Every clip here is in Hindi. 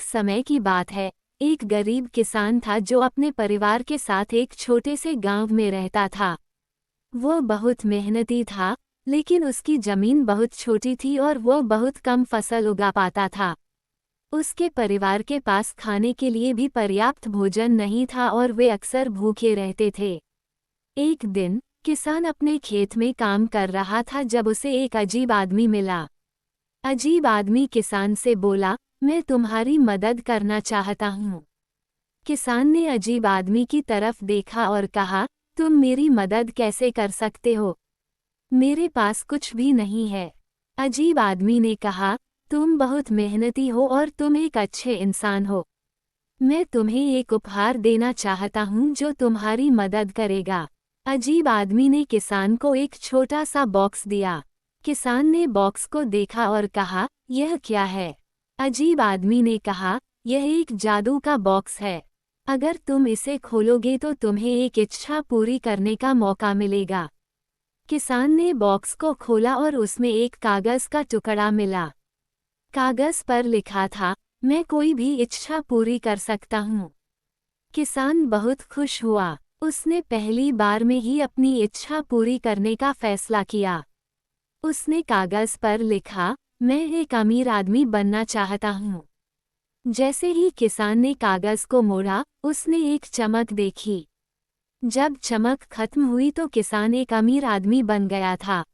समय की बात है। एक गरीब किसान था जो अपने परिवार के साथ एक छोटे से गांव में रहता था। वो बहुत मेहनती था, लेकिन उसकी जमीन बहुत छोटी थी और वो बहुत कम फसल उगा पाता था। उसके परिवार के पास खाने के लिए भी पर्याप्त भोजन नहीं था और वे अक्सर भूखे रहते थे। एक दिन किसान अपने खेत में काम कर रहा था जब उसे एक अजीब आदमी मिला। अजीब आदमी किसान से बोला, मैं तुम्हारी मदद करना चाहता हूँ। किसान ने अजीब आदमी की तरफ देखा और कहा, तुम मेरी मदद कैसे कर सकते हो? मेरे पास कुछ भी नहीं है। अजीब आदमी ने कहा, तुम बहुत मेहनती हो और तुम एक अच्छे इंसान हो। मैं तुम्हें एक उपहार देना चाहता हूँ जो तुम्हारी मदद करेगा। अजीब आदमी ने किसान को एक छोटा सा बॉक्स दिया। किसान ने बॉक्स को देखा और कहा, यह क्या है? अजीब आदमी ने कहा, यह एक जादू का बॉक्स है। अगर तुम इसे खोलोगे तो तुम्हें एक इच्छा पूरी करने का मौका मिलेगा। किसान ने बॉक्स को खोला और उसमें एक कागज का टुकड़ा मिला। कागज पर लिखा था, मैं कोई भी इच्छा पूरी कर सकता हूँ। किसान बहुत खुश हुआ। उसने पहली बार में ही अपनी इच्छा पूरी करने का फैसला किया। उसने कागज पर लिखा, मैं एक अमीर आदमी बनना चाहता हूँ। जैसे ही किसान ने कागज को मोड़ा, उसने एक चमक देखी। जब चमक खत्म हुई तो किसान एक अमीर आदमी बन गया था।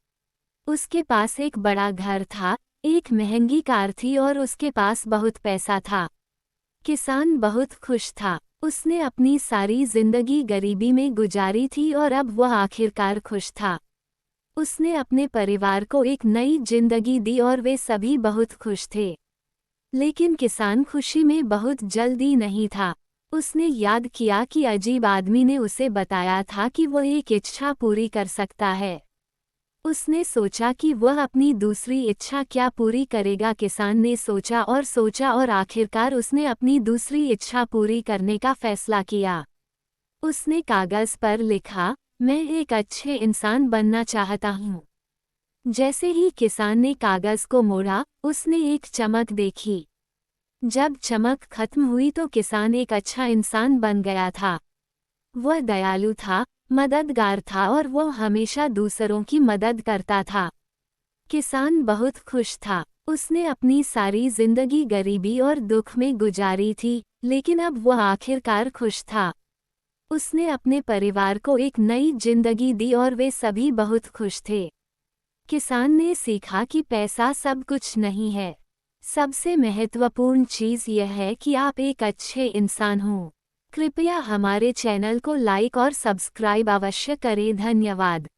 उसके पास एक बड़ा घर था, एक महंगी कार थी और उसके पास बहुत पैसा था। किसान बहुत खुश था। उसने अपनी सारी जिंदगी गरीबी में गुजारी थी और अब वह आखिरकार खुश था। उसने अपने परिवार को एक नई जिंदगी दी और वे सभी बहुत खुश थे। लेकिन किसान खुशी में बहुत जल्दी नहीं था। उसने याद किया कि अजीब आदमी ने उसे बताया था कि वह एक इच्छा पूरी कर सकता है। उसने सोचा कि वह अपनी दूसरी इच्छा क्या पूरी करेगा। किसान ने सोचा और आखिरकार उसने अपनी दूसरी इच्छा पूरी करने का फैसला किया। उसने कागज पर लिखा, मैं एक अच्छे इंसान बनना चाहता हूँ। जैसे ही किसान ने कागज को मोड़ा, उसने एक चमक देखी। जब चमक खत्म हुई तो किसान एक अच्छा इंसान बन गया था। वह दयालु था, मददगार था और वह हमेशा दूसरों की मदद करता था। किसान बहुत खुश था। उसने अपनी सारी जिंदगी गरीबी और दुख में गुजारी थी, लेकिन अब वह आखिरकार खुश था। उसने अपने परिवार को एक नई जिंदगी दी और वे सभी बहुत खुश थे। किसान ने सीखा कि पैसा सब कुछ नहीं है। सबसे महत्वपूर्ण चीज़ यह है कि आप एक अच्छे इंसान हों। कृपया हमारे चैनल को लाइक और सब्सक्राइब अवश्य करें। धन्यवाद।